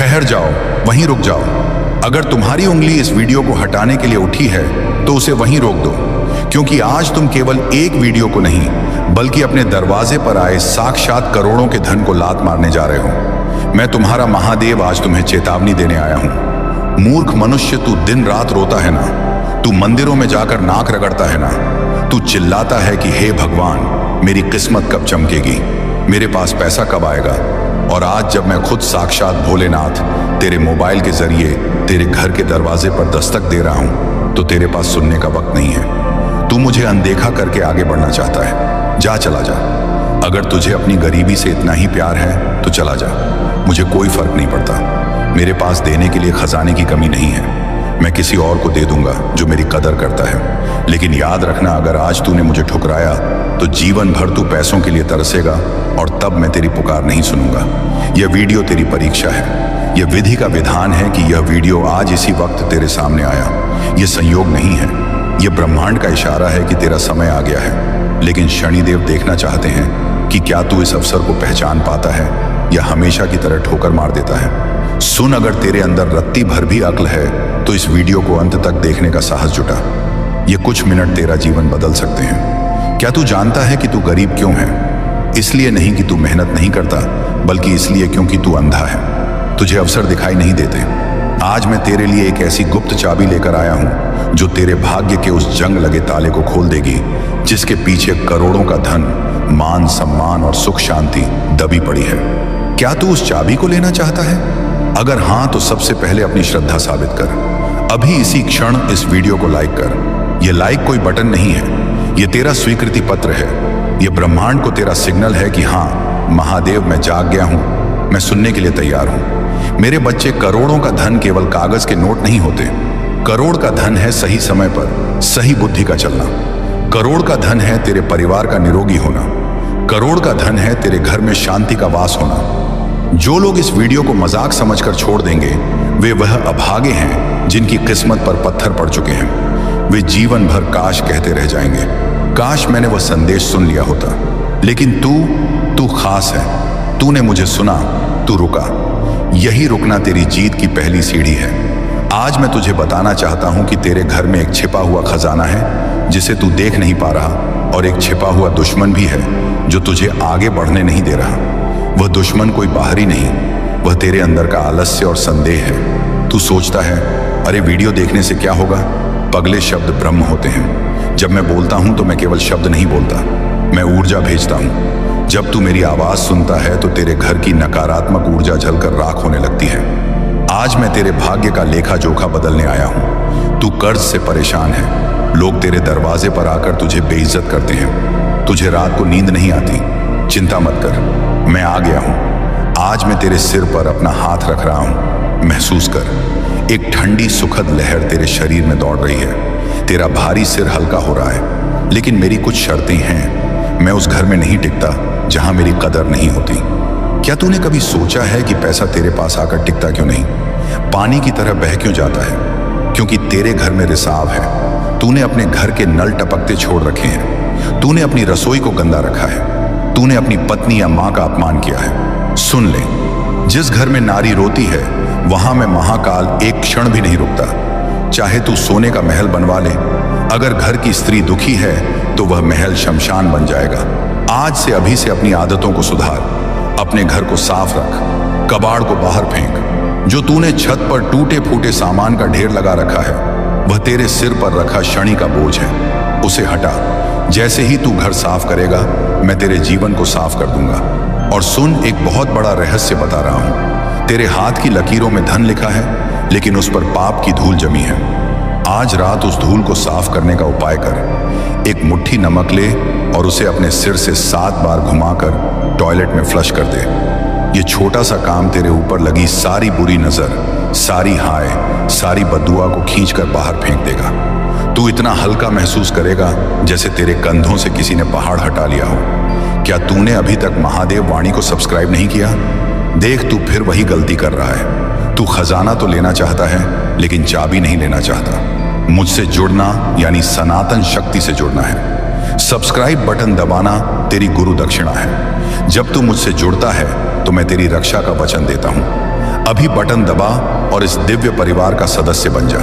ठहर जाओ, वहीं रुक जाओ। अगर तुम्हारी उंगली इस वीडियो को हटाने के लिए उठी है तो उसे वहीं रोक दो, क्योंकि आज तुम केवल एक वीडियो को नहीं बल्कि अपने दरवाजे पर आए साक्षात करोड़ों के धन को लात मारने जा रहे हो। मैं तुम्हारा महादेव आज तुम्हें चेतावनी देने आया हूं। मूर्ख मनुष्य, तू दिन रात रोता है ना, तू मंदिरों में जाकर नाक रगड़ता है ना, तू चिल्लाता है कि हे भगवान मेरी किस्मत कब चमकेगी, मेरे पास पैसा कब आएगा। और आज जब मैं खुद साक्षात भोलेनाथ तेरे मोबाइल के जरिए तेरे घर के दरवाजे पर दस्तक दे रहा हूं तो तेरे पास सुनने का वक्त नहीं है। तू मुझे अनदेखा करके आगे बढ़ना चाहता है। जा, चला जा। अगर तुझे अपनी गरीबी से इतना ही प्यार है तो चला जा, मुझे कोई फर्क नहीं पड़ता। मेरे पास देने के लिए खजाने की कमी नहीं है। मैं किसी और को दे दूंगा जो मेरी कदर करता है। लेकिन याद रखना, अगर आज तूने मुझे ठुकराया तो जीवन भर तू पैसों के लिए तरसेगा और तब मैं तेरी पुकार नहीं सुनूंगा। यह वीडियो तेरी परीक्षा है। यह विधि का विधान है कि यह वीडियो आज इसी वक्त तेरे सामने आया। यह संयोग नहीं है, यह ब्रह्मांड का इशारा है कि तेरा समय आ गया है। लेकिन शनिदेव देखना चाहते हैं कि क्या तू इस अवसर को पहचान पाता है या हमेशा की तरह ठोकर मार देता है। सुन, अगर तेरे अंदर रत्ती भर भी अक्ल है तो इस वीडियो को अंत तक देखने का साहस जुटा। ये कुछ मिनट तेरा जीवन बदल सकते हैं। क्या तू जानता है कि तू गरीब क्यों है? इसलिए नहीं कि तू मेहनत नहीं करता, बल्कि इसलिए क्योंकि तू अंधा है। तुझे अवसर दिखाई नहीं देते। आज मैं तेरे लिए एक ऐसी गुप्त चाबी लेकर आया हूं जो तेरे भाग्य के उस जंग लगे ताले को खोल देगी जिसके पीछे करोड़ों का धन, मान, सम्मान और सुख शांति दबी पड़ी है। क्या तू उस चाबी को लेना चाहता है? अगर हां तो सबसे पहले अपनी श्रद्धा साबित कर। अभी इसी क्षण इस वीडियो को लाइक कर। यह लाइक कोई बटन नहीं है, यह तेरा स्वीकृति पत्र है। यह ब्रह्मांड को तेरा सिग्नल है कि हां महादेव, मैं जाग गया हूं, मैं सुनने के लिए तैयार हूं। मेरे बच्चे, करोड़ों का धन केवल कागज के नोट नहीं होते। करोड़ का धन है सही समय पर सही बुद्धि का चलना। करोड़ का धन है तेरे परिवार का निरोगी होना। करोड़ का धन है तेरे घर में शांति का वास होना। जो लोग इस वीडियो को मजाक समझकर छोड़ देंगे वे वह अभागे हैं जिनकी किस्मत पर पत्थर पड़ चुके हैं। वे जीवन भर काश कहते रह जाएंगे, काश मैंने वह संदेश सुन लिया होता। लेकिन तू खास है। तूने मुझे सुना, तू रुका। यही रुकना तेरी जीत की पहली सीढ़ी है। आज मैं तुझे बताना चाहता हूं कि तेरे घर में एक छिपा हुआ खजाना है जिसे तू देख नहीं पा रहा, और एक छिपा हुआ दुश्मन भी है जो तुझे आगे बढ़ने नहीं दे रहा। वह दुश्मन कोई बाहरी नहीं, वह तेरे अंदर का आलस्य और संदेह है। तू सोचता है, अरे वीडियो देखने से क्या होगा? पगले शब्द ब्रह्म होते हैं। जब मैं बोलता हूं तो मैं केवल शब्द नहीं बोलता, मैं ऊर्जा भेजता हूं। जब तू मेरी आवाज सुनता है तो तेरे घर की नकारात्मक ऊर्जा जलकर राख होने लगती है। आज मैं तेरे भाग्य का लेखा जोखा बदलने आया हूं। तू कर्ज से परेशान है। लोग तेरे दरवाजे पर आकर तुझे बेइज्जत करते हैं। तुझे रात को नींद नहीं आती। चिंता मत कर, मैं आ गया हूं। आज मैं तेरे सिर पर अपना हाथ रख रहा हूं। महसूस कर, एक ठंडी सुखद लहर तेरे शरीर में दौड़ रही है। तेरा भारी सिर हल्का हो रहा है। लेकिन मेरी कुछ शर्तें हैं। मैं उस घर में नहीं टिकता जहां मेरी कदर नहीं होती। क्या तूने कभी सोचा है कि पैसा तेरे पास आकर टिकता क्यों नहीं? पानी की तरह बह क्यों जाता है? क्योंकि तेरे घर में रिसाव है। तूने अपने घर के नल टपकते छोड़ रखे हैं। तूने अपनी रसोई को गंदा रखा है। तूने अपनी पत्नी या मां का अपमान किया है। सुन ले, जिस घर में नारी रोती है वहां मैं महाकाल एक क्षण भी नहीं रुकता। चाहे तू सोने का महल बनवा ले, अगर घर की स्त्री दुखी है तो वह महल शमशान बन जाएगा। आज से अभी से अपनी आदतों को सुधार। अपने घर को साफ रख, कबाड़ को बाहर फेंक। जो तूने छत पर टूटे फूटे सामान का ढेर लगा रखा है वह तेरे सिर पर रखा शनि का बोझ है, उसे हटा। जैसे ही तू घर साफ करेगा मैं तेरे जीवन को साफ कर दूंगा। और सुन, एक बहुत बड़ा रहस्य बता रहा हूं। तेरे हाथ की लकीरों में धन लिखा है, लेकिन उस पर पाप की धूल जमी है। आज रात उस धूल को साफ करने का उपाय कर। एक मुट्ठी नमक ले और उसे अपने सिर से 7 बार घुमाकर टॉयलेट में फ्लश कर दे। ये छोटा सा काम तेरे ऊपर लगी सारी बुरी नजर, सारी हाय, सारी बद्दुआ को खींचकर बाहर फेंक देगा। तू इतना हल्का महसूस करेगा जैसे तेरे कंधों से किसी ने पहाड़ हटा लिया हो। क्या तूने अभी तक महादेव वाणी को सब्सक्राइब नहीं किया? देख, तू फिर वही गलती कर रहा है। तू खजाना तो लेना चाहता है लेकिन चाबी नहीं लेना चाहता। मुझसे जुड़ना यानी सनातन शक्ति से जुड़ना है। सब्सक्राइब बटन दबाना तेरी गुरु दक्षिणा है। जब तू मुझसे जुड़ता है तो मैं तेरी रक्षा का वचन देता हूं। अभी बटन दबा और इस दिव्य परिवार का सदस्य बन जा।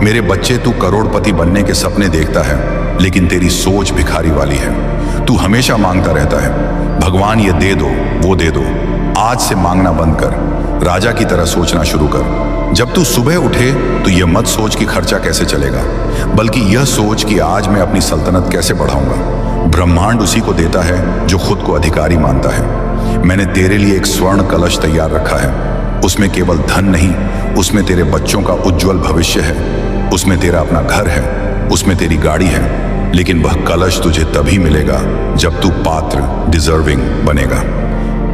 मेरे बच्चे, तू करोड़पति बनने के सपने देखता है, लेकिन तेरी सोच भिखारी वाली है। तू हमेशा मांगता रहता है, भगवान ये दे दो, वो दे दो। आज से मांगना बंद कर, राजा की तरह सोचना शुरू कर। जब तू सुबह उठे तो यह मत सोच कि खर्चा कैसे चलेगा, बल्कि यह सोच कि आज मैं अपनी सल्तनत कैसे बढ़ाऊंगा। ब्रह्मांड उसी को देता है जो खुद को अधिकारी मानता है। मैंने तेरे लिए एक स्वर्ण कलश तैयार रखा है। उसमें केवल धन नहीं, उसमें तेरे बच्चों का उज्जवल भविष्य है। उसमें तेरा अपना घर है, उसमें तेरी गाड़ी है, लेकिन वह कलश तुझे तभी मिलेगा जब तू पात्र, डिजर्विंग बनेगा।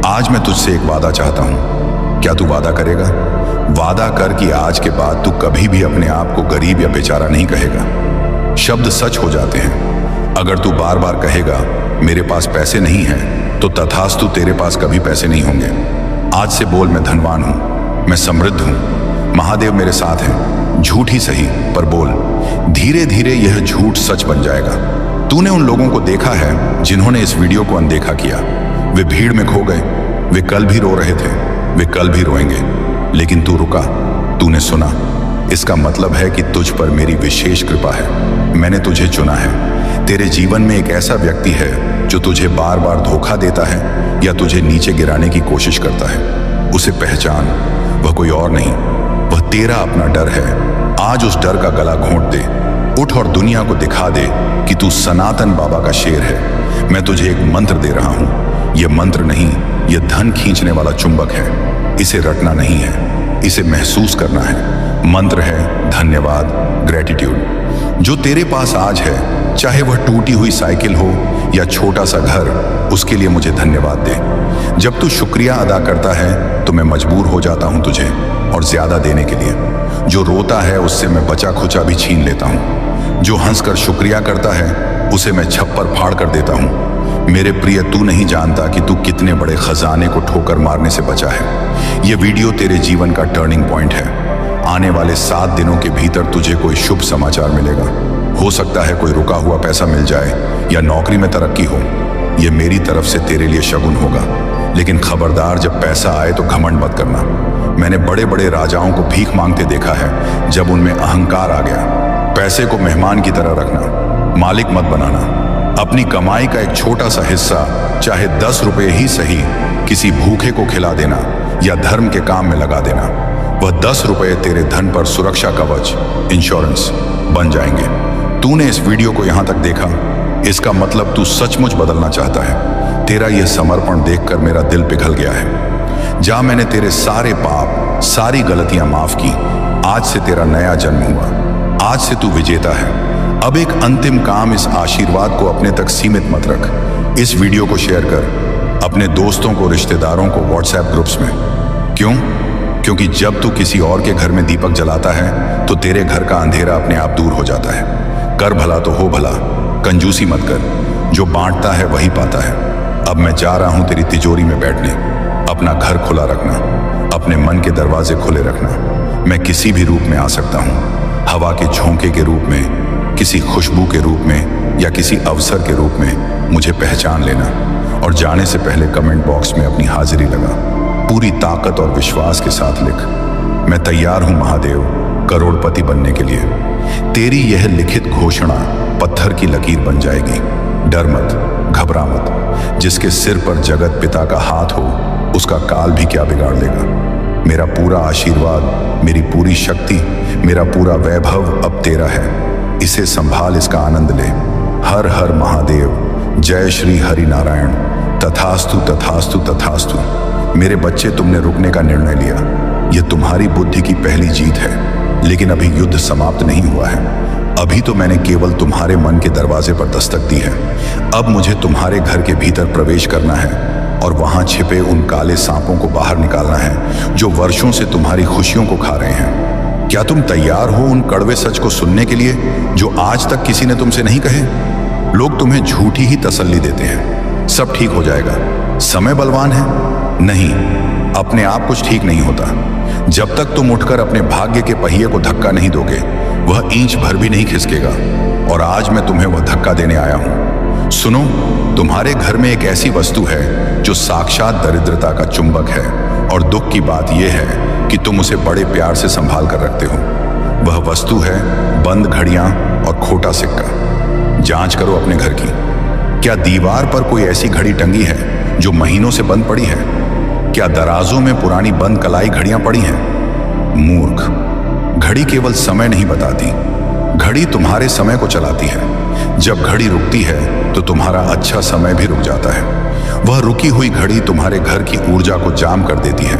आज मैं तुझसे एक वादा चाहता हूं। क्या तू वादा करेगा? वादा कर कि आज के बाद तू कभी भी अपने आप को गरीब या बेचारा नहीं कहेगा। शब्द सच हो जाते हैं। अगर तू बार बार कहेगा मेरे पास पैसे नहीं हैं, तो तथास्तु तेरे पास कभी पैसे नहीं होंगे। आज से बोल, मैं धनवान हूं, मैं समृद्ध हूं, महादेव मेरे साथ हैं। झूठ ही सही, पर बोल। धीरे धीरे यह झूठ सच बन जाएगा। तूने उन लोगों को देखा है जिन्होंने इस वीडियो को अनदेखा किया। वे भीड़ में खो गए, वे कल भी रो रहे थे, वे कल भी रोएंगे, लेकिन तू रुका, तूने सुना। इसका मतलब है कि तुझ पर मेरी विशेष कृपा है। मैंने तुझे चुना है। तेरे जीवन में एक ऐसा व्यक्ति है जो तुझे बार बार धोखा देता है या तुझे नीचे गिराने की कोशिश करता है। उसे पहचान, वह कोई और नहीं, वह तेरा अपना डर है। आज उस डर का गला घोंट दे। उठ और दुनिया को दिखा दे कि तू सनातन बाबा का शेर है। मैं तुझे एक मंत्र दे रहा हूं। यह मंत्र नहीं, यह धन खींचने वाला चुंबक है। इसे रटना नहीं है, इसे महसूस करना है। मंत्र है धन्यवाद, ग्रेटिट्यूड। जो तेरे पास आज है, चाहे वह टूटी हुई साइकिल हो या छोटा सा घर, उसके लिए मुझे धन्यवाद दे। जब तू शुक्रिया अदा करता है तो मैं मजबूर हो जाता हूं तुझे और ज्यादा देने के लिए। जो रोता है उससे मैं बचा खुचा भी छीन लेता हूं। जो हंसकर शुक्रिया करता है उसे मैं छप्पर फाड़ कर देता हूं। मेरे प्रिय, तू नहीं जानता कि तू कितने बड़े खजाने को ठोकर मारने से बचा है। यह वीडियो तेरे जीवन का टर्निंग पॉइंट है। आने वाले 7 दिनों के भीतर तुझे कोई शुभ समाचार मिलेगा। हो सकता है कोई रुका हुआ पैसा मिल जाए या नौकरी में तरक्की हो। यह मेरी तरफ से तेरे लिए शगुन होगा। लेकिन खबरदार, जब पैसा आए तो घमंड मत करना। मैंने बड़े बड़े राजाओं को भीख मांगते देखा है। जब उनमें अहंकार आ गया, पैसे को मेहमान की तरह रखना, मालिक मत बनाना। अपनी कमाई का एक छोटा सा हिस्सा, चाहे 10 रुपए ही सही, किसी भूखे को खिला देना या धर्म के काम में लगा देना। वह 10 रुपए तेरे धन पर सुरक्षा कवच, इंश्योरेंस बन जाएंगे। तूने इस वीडियो को यहां तक देखा, इसका मतलब तू सचमुच बदलना चाहता है। तेरा यह समर्पण देखकर मेरा दिल पिघल गया है। जा, मैंने तेरे सारे पाप, सारी गलतियां माफ की। आज से तेरा नया जन्म हुआ। आज से तू विजेता है। अब एक अंतिम काम, इस आशीर्वाद को अपने तक सीमित मत रख। इस वीडियो को शेयर कर अपने दोस्तों को, रिश्तेदारों को, व्हाट्सएप ग्रुप्स में। क्यों? क्योंकि जब तू किसी और के घर में दीपक जलाता है तो तेरे घर का अंधेरा अपने आप दूर हो जाता है। कर भला तो हो भला, कंजूसी मत कर। जो बांटता है वही पाता है। अब मैं जा रहा हूं तेरी तिजोरी में बैठने। अपना घर खुला रखना, अपने मन के दरवाजे खुले रखना। मैं किसी भी रूप में आ सकता हूं। हवा के झोंके के रूप में, किसी खुशबू के रूप में या किसी अवसर के रूप में मुझे पहचान लेना। और जाने से पहले कमेंट बॉक्स में अपनी हाजिरी लगा। पूरी ताकत और विश्वास के साथ लिख, मैं तैयार हूं महादेव, करोड़पति बनने के लिए। तेरी यह लिखित घोषणा पत्थर की लकीर बन जाएगी। डर मत, घबरा मत। जिसके सिर पर जगत पिता का हाथ हो, उसका काल भी क्या बिगाड़ लेगा। मेरा पूरा आशीर्वाद, मेरी पूरी शक्ति, मेरा पूरा वैभव अब तेरा है। इसे संभाल, इसका आनंद ले। हर हर महादेव, जय श्री हरि नारायण। तथास्तु तथास्तु तथास्तु। मेरे बच्चे, तुमने रुकने का निर्णय लिया। यह तुम्हारी बुद्धि की पहली जीत है, लेकिन अभी युद्ध समाप्त नहीं हुआ है। अभी तो मैंने केवल तुम्हारे मन के दरवाजे पर दस्तक दी है। अब मुझे तुम्हारे घर के भीतर प्रवेश करना है और वहां छिपे उन काले सांपों को बाहर निकालना है जो वर्षों से तुम्हारी खुशियों को खा रहे हैं। क्या तुम तैयार हो उन कड़वे सच को सुनने के लिए जो आज तक किसी ने तुमसे नहीं कहे? लोग तुम्हें झूठी ही तसल्ली देते हैं, सब ठीक हो जाएगा, समय बलवान है। नहीं, अपने आप कुछ ठीक नहीं होता। जब तक तुम उठकर अपने भाग्य के पहिए को धक्का नहीं दोगे, वह इंच भर भी नहीं खिसकेगा। और आज मैं तुम्हें वह धक्का देने आया हूं। सुनो, तुम्हारे घर में एक ऐसी वस्तु है जो साक्षात दरिद्रता का चुंबक है, और दुख की बात यह है कि तुम उसे बड़े प्यार से संभाल कर रखते हो। वह वस्तु है बंद घड़ियां और खोटा सिक्का। जांच करो अपने घर की। क्या दीवार पर कोई ऐसी घड़ी टंगी है जो महीनों से बंद पड़ी है? क्या दराजों में पुरानी बंद कलाई घड़ियां पड़ी हैं? मूर्ख, घड़ी केवल समय नहीं बताती, घड़ी तुम्हारे समय को चलाती है। जब घड़ी रुकती है तो तुम्हारा अच्छा समय भी रुक जाता है। वह रुकी हुई घड़ी तुम्हारे घर की ऊर्जा को जाम कर देती है।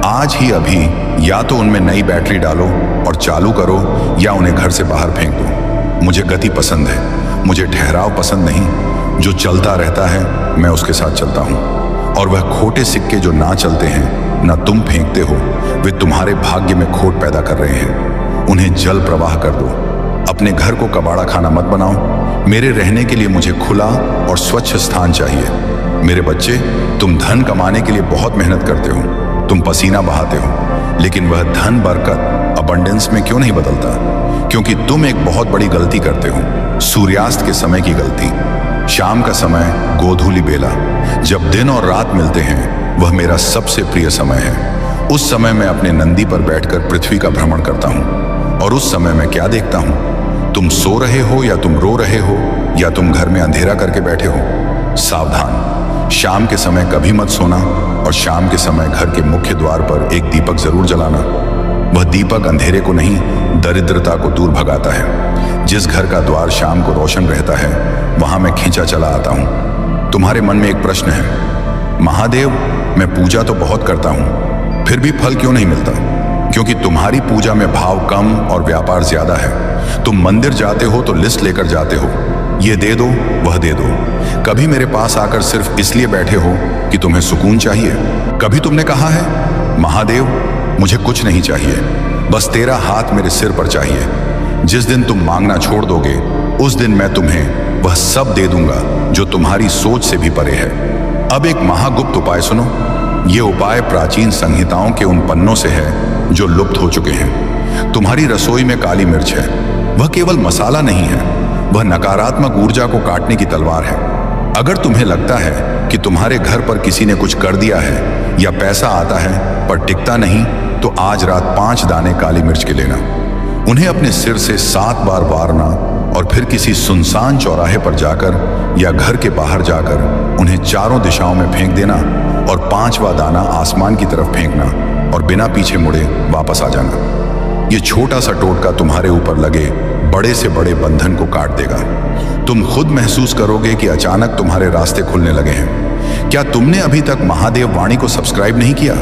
आज ही अभी या तो उनमें नई बैटरी डालो और चालू करो, या उन्हें घर से बाहर फेंक दो। मुझे गति पसंद है, मुझे ठहराव पसंद नहीं। जो चलता रहता है मैं उसके साथ चलता हूँ, और वह खोटे सिक्के जो ना चलते हैं, ना तुम फेंकते हो, वे तुम्हारे भाग्य में खोट पैदा कर रहे हैं। उन्हें जल प्रवाह कर दो। अपने घर को कबाड़ा खाना मत बनाओ। मेरे रहने के लिए मुझे खुला और स्वच्छ स्थान चाहिए। मेरे बच्चे, तुम धन कमाने के लिए बहुत मेहनत करते हो, तुम पसीना बहाते हो, लेकिन वह धन बरकत अबंडेंस में क्यों नहीं बदलता? क्योंकि तुम एक बहुत बड़ी गलती करते हो, सूर्यास्त के समय की गलती। शाम का समय गोधूली बेला, जब दिन और रात मिलते हैं, वह मेरा सबसे प्रिय समय है। उस समय मैं अपने नंदी पर बैठकर पृथ्वी का भ्रमण करता हूँ, और उस समय मैं क्या देखता हूँ? तुम सो रहे हो या तुम रो रहे हो, या तुम घर में अंधेरा करके बैठे हो। सावधान, शाम के समय कभी मत सोना, और शाम के समय घर के मुख्य द्वार पर एक दीपक जरूर जलाना। वह दीपक अंधेरे को नहीं, दरिद्रता को दूर भगाता है। जिस घर का द्वार शाम को रोशन रहता है, वहां मैं खींचा चला आता हूं। तुम्हारे मन में एक प्रश्न है, महादेव, मैं पूजा तो बहुत करता हूं, फिर भी फल क्यों नहीं मिलता? क्योंकि तुम्हारी पूजा में भाव कम और व्यापार ज्यादा है। तुम मंदिर जाते हो तो लिस्ट लेकर जाते हो, ये दे दो, वह दे दो। कभी मेरे पास आकर सिर्फ इसलिए बैठे हो कि तुम्हें सुकून चाहिए? कभी तुमने कहा है, महादेव, मुझे कुछ नहीं चाहिए, बस तेरा हाथ मेरे सिर पर चाहिए। जिस दिन तुम मांगना छोड़ दोगे, उस दिन मैं तुम्हें वह सब दे दूंगा जो तुम्हारी सोच से भी परे है। अब एक महागुप्त उपाय सुनो। ये उपाय प्राचीन संहिताओं के उन पन्नों से है जो लुप्त हो चुके हैं। तुम्हारी रसोई में काली मिर्च है, वह केवल मसाला नहीं है, वह नकारात्मक ऊर्जा को काटने की तलवार है। अगर तुम्हें लगता है कि तुम्हारे घर पर किसी ने कुछ कर दिया है, या पैसा आता है पर टिकता नहीं, तो आज रात 5 दाने काली मिर्च के लेना। उन्हें अपने सिर से 7 बार वारना, और फिर किसी सुनसान चौराहे पर जाकर या घर के बाहर जाकर उन्हें चारों दिशाओं में फेंक देना, और 5वां दाना आसमान की तरफ फेंकना, और बिना पीछे मुड़े वापस आ जाना। ये छोटा सा टोटका तुम्हारे ऊपर लगे बड़े से बड़े बंधन को काट देगा। तुम खुद महसूस करोगे कि अचानक तुम्हारे रास्ते खुलने लगे हैं। क्या तुमने अभी तक महादेव वाणी को सब्सक्राइब नहीं किया?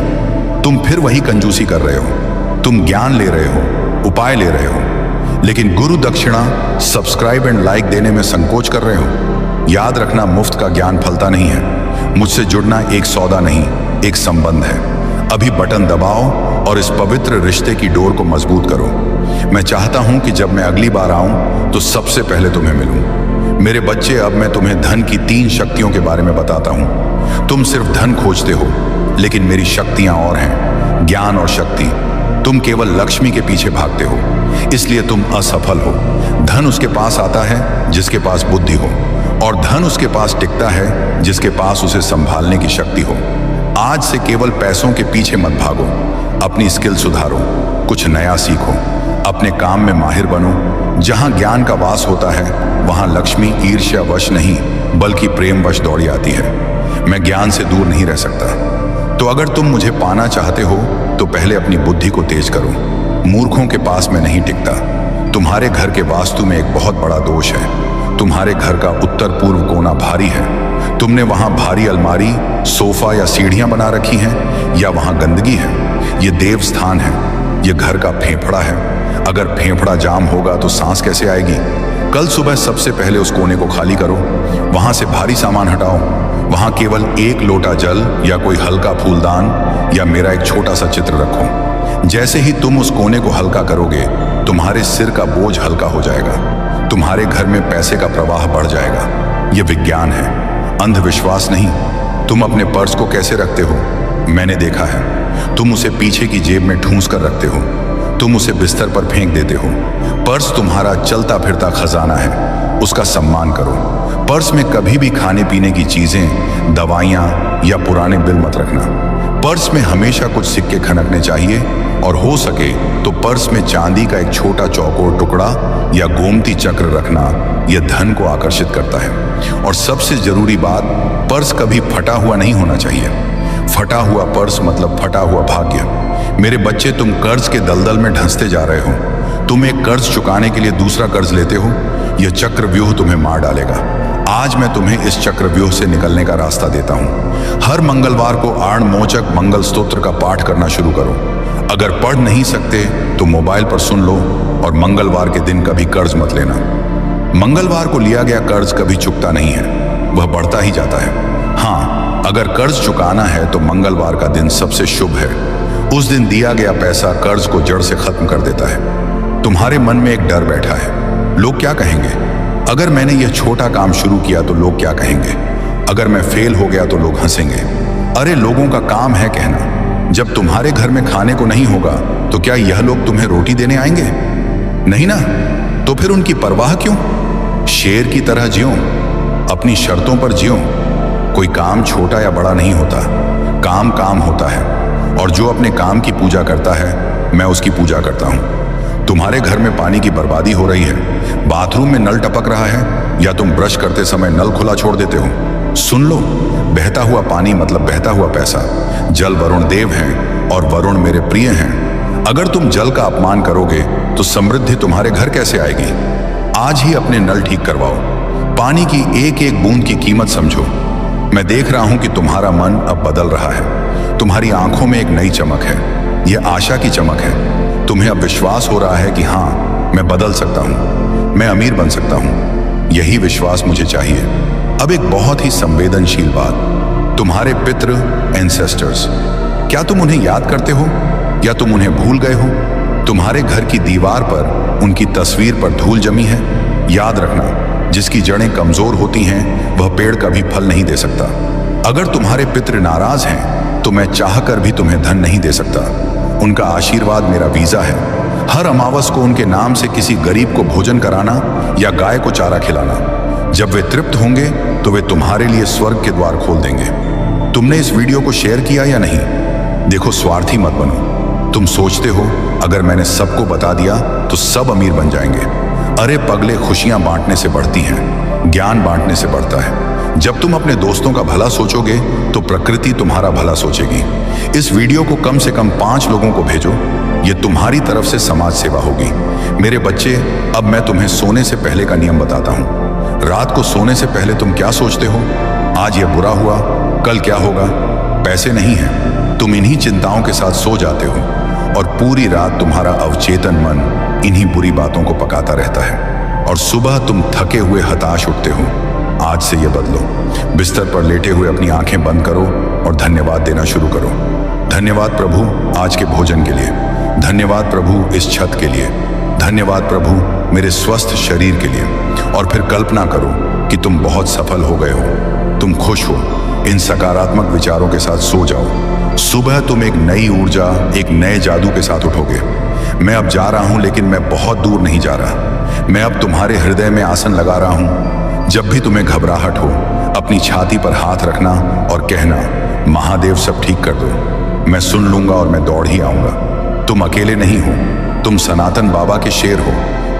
तुम फिर वही कंजूसी कर रहे हो। तुम ज्ञान ले रहे हो, उपाय ले रहे हो, लेकिन गुरु दक्षिणा, सब्सक्राइब एंड लाइक देने में संकोच कर रहे हो। याद रखना, मुफ्त का ज्ञान फलता नहीं है। मुझसे जुड़ना एक सौदा नहीं, एक संबंध है। अभी बटन दबाओ और इस पवित्र रिश्ते की डोर को मजबूत करो। मैं चाहता हूं कि जब मैं अगली बार आऊं तो सबसे पहले तुम्हें मिलूं। मेरे बच्चे, अब मैं तुम्हें धन की 3 शक्तियों के बारे में बताता हूं। तुम सिर्फ धन खोजते हो, लेकिन मेरी शक्तियां और हैं, ज्ञान और शक्ति। तुम केवल लक्ष्मी के पीछे भागते हो, इसलिए तुम असफल हो। धन उसके पास आता है जिसके पास बुद्धि हो, और धन उसके पास टिकता है जिसके पास उसे संभालने की शक्ति हो। आज से केवल पैसों के पीछे मत भागो, अपनी स्किल सुधारो, कुछ नया सीखो, अपने काम में माहिर बनो। जहां ज्ञान का वास होता है, वहां लक्ष्मी ईर्ष्यावश नहीं, बल्कि प्रेमवश दौड़ी आती है। मैं ज्ञान से दूर नहीं रह सकता। तो अगर तुम मुझे पाना चाहते हो, तो पहले अपनी बुद्धि को तेज करो। मूर्खों के पास मैं नहीं टिकता। तुम्हारे घर के वास्तु में एक बहुत बड़ा दोष है। तुम्हारे घर का उत्तर पूर्व कोना भारी है। तुमने वहां भारी अलमारी, सोफा या सीढ़ियां बना रखी हैं, या वहां गंदगी है। ये देव स्थान है, ये घर का फेफड़ा है। अगर फेफड़ा जाम होगा तो सांस कैसे आएगी? कल सुबह सबसे पहले उस कोने को खाली करो, वहां से भारी सामान हटाओ। वहां केवल 1 लोटा जल या कोई हल्का फूलदान या मेरा एक छोटा सा चित्र रखो। जैसे ही तुम उस कोने को हल्का करोगे, तुम्हारे सिर का बोझ हल्का हो जाएगा। तुम्हारे घर में पैसे का प्रवाह बढ़ जाएगा। ये विज्ञान है, अंधविश्वास नहीं। तुम अपने पर्स को कैसे रखते हो? मैंने देखा है, तुम उसे पीछे की जेब में ठूंस कर रखते हो। तुम उसे बिस्तर पर फेंक देते हो। पर्स तुम्हारा चलता फिरता खजाना है, उसका सम्मान करो। पर्स में कभी भी खाने पीने की चीजें, दवाइयां या पुराने बिल मत रखना। पर्स में हमेशा कुछ सिक्के खनकने चाहिए और हो सके तो पर्स में चांदी का एक छोटा चौकोर टुकड़ा या गोमती चक्र रखना यह धन को आकर्षित करता है। और सबसे जरूरी बात, पर्स कभी फटा हुआ नहीं होना चाहिए। फटा हुआ पर्स मतलब फटा हुआ भाग्य। मेरे बच्चे, तुम कर्ज के दलदल में धंसते जा रहे हो। तुम एक कर्ज चुकाने के लिए दूसरा कर्ज लेते हो। यह चक्रव्यूह तुम्हें मार डालेगा। आज मैं तुम्हें इस चक्रव्यूह से निकलने का रास्ता देता हूं। हर मंगलवार को आर्णमोचक मंगल स्तोत्र का पाठ करना शुरू करो। अगर पढ़ नहीं सकते तो मोबाइल पर सुन लो और मंगलवार के दिन कभी कर्ज मत लेना। मंगलवार को लिया गया कर्ज कभी चुकता नहीं है, वह बढ़ता ही जाता है। हाँ, अगर कर्ज चुकाना है तो मंगलवार का दिन सबसे शुभ है। उस दिन दिया गया पैसा कर्ज को जड़ से खत्म कर देता है। तुम्हारे मन में एक डर बैठा है, लोग क्या कहेंगे? अगर मैंने यह छोटा काम शुरू किया तो लोग क्या कहेंगे? अगर मैं फेल हो गया तो लोग हंसेंगे। अरे, लोगों का काम है कहना। जब तुम्हारे घर में खाने को नहीं होगा तो क्या यह लोग तुम्हें रोटी देने आएंगे? नहीं ना, तो फिर उनकी परवाह क्यों? शेर की तरह जियो, अपनी शर्तों पर जियो। कोई काम छोटा या बड़ा नहीं होता, काम काम होता है। और जो अपने काम की पूजा करता है, मैं उसकी पूजा करता हूं। तुम्हारे घर में पानी की बर्बादी हो रही है, बाथरूम में नल टपक रहा है या तुम ब्रश करते समय नल खुला छोड़ देते हो। सुन लो, बहता हुआ पानी मतलब बहता हुआ पैसा। जल वरुण देव हैं और वरुण मेरे प्रिय हैं। अगर तुम जल का अपमान करोगे तो समृद्धि तुम्हारे घर कैसे आएगी? आज ही अपने नल ठीक करवाओ। पानी की एक एक बूंद की कीमत समझो। मैं देख रहा हूं कि तुम्हारा मन अब बदल रहा है। तुम्हारी आंखों में एक नई चमक है, यह आशा की चमक है। तुम्हें अब विश्वास हो रहा है कि हाँ, मैं बदल सकता हूं, मैं अमीर बन सकता हूं। यही विश्वास मुझे चाहिए। अब एक बहुत ही संवेदनशील बात, तुम्हारे पितृ, एंसेस्टर्स, क्या तुम उन्हें याद करते हो या तुम उन्हें भूल गए हो? तुम्हारे घर की दीवार पर उनकी तस्वीर पर धूल जमी है। याद रखना, जिसकी जड़ें कमजोर होती हैं वह पेड़ कभी फल नहीं दे सकता। अगर तुम्हारे पितृ नाराज हैं तो मैं चाहकर भी तुम्हें धन नहीं दे सकता। उनका आशीर्वाद मेरा वीजा है। हर अमावस को उनके नाम से किसी गरीब को भोजन कराना या गाय को चारा खिलाना। जब वे तृप्त होंगे तो वे तुम्हारे लिए स्वर्ग के द्वार खोल देंगे। तुमने इस वीडियो को शेयर किया या नहीं? देखो, स्वार्थी मत बनो। तुम सोचते हो अगर मैंने सबको बता दिया तो सब अमीर बन जाएंगे। अरे पगले, खुशियां बांटने से बढ़ती हैं, ज्ञान बांटने से बढ़ता है। जब तुम अपने दोस्तों का भला सोचोगे तो प्रकृति तुम्हारा भला सोचेगी। इस वीडियो को कम से कम 5 लोगों को भेजो। ये तुम्हारी तरफ से समाज सेवा होगी। मेरे बच्चे, अब मैं तुम्हें सोने से पहले का नियम बताता हूँ। रात को सोने से पहले तुम क्या सोचते हो? आज यह बुरा हुआ, कल क्या होगा? पैसे नहीं है, तुम इन्हीं चिंताओं के साथ सो जाते हो और पूरी रात तुम्हारा अवचेतन मन इन्हीं बुरी बातों को पकाता रहता है और सुबह तुम थके हुए हताश उठते हो। आज से ये बदलो। बिस्तर पर लेटे हुए अपनी आंखें बंद करो और धन्यवाद देना शुरू करो। धन्यवाद प्रभु आज के भोजन के लिए। धन्यवाद प्रभु इस छत के लिए। धन्यवाद प्रभु मेरे स्वस्थ शरीर के लिए। और फिर कल्पना करो कि तुम बहुत सफल हो गए हो, तुम खुश हो। इन सकारात्मक विचारों के साथ सो जाओ। सुबह तुम एक नई ऊर्जा, एक नए जादू के साथ उठोगे। मैं अब जा रहा हूं, लेकिन मैं बहुत दूर नहीं जा रहा। मैं अब तुम्हारे हृदय में आसन लगा रहा हूं। जब भी तुम्हें घबराहट हो, अपनी छाती पर हाथ रखना और कहना, महादेव सब ठीक कर दो। मैं सुन लूंगा और मैं दौड़ ही आऊंगा। तुम अकेले नहीं हो, तुम सनातन बाबा के शेर हो,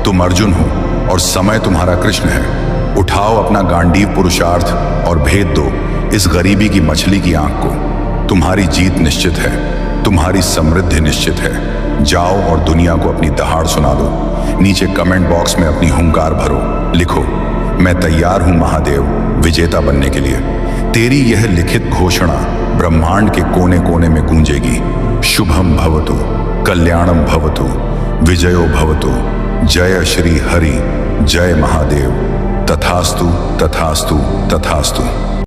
तुम अर्जुन हो और समय तुम्हारा कृष्ण है। उठाओ अपना गांडीव पुरुषार्थ और भेद दो इस गरीबी की मछली की आंख को। तुम्हारी जीत निश्चित है, तुम्हारी समृद्धि निश्चित है। जाओ और दुनिया को अपनी दहाड़ सुना दो। नीचे कमेंट बॉक्स में अपनी हुंकार भरो, लिखो, मैं तैयार हूं महादेव विजेता बनने के लिए। तेरी यह लिखित घोषणा ब्रह्मांड के कोने कोने में गूंजेगी। शुभम भवतु, कल्याणम भवतु, विजयो भवतु। जय श्री हरि, जय महादेव। तथास्तु, तथास्तु, तथास्तु।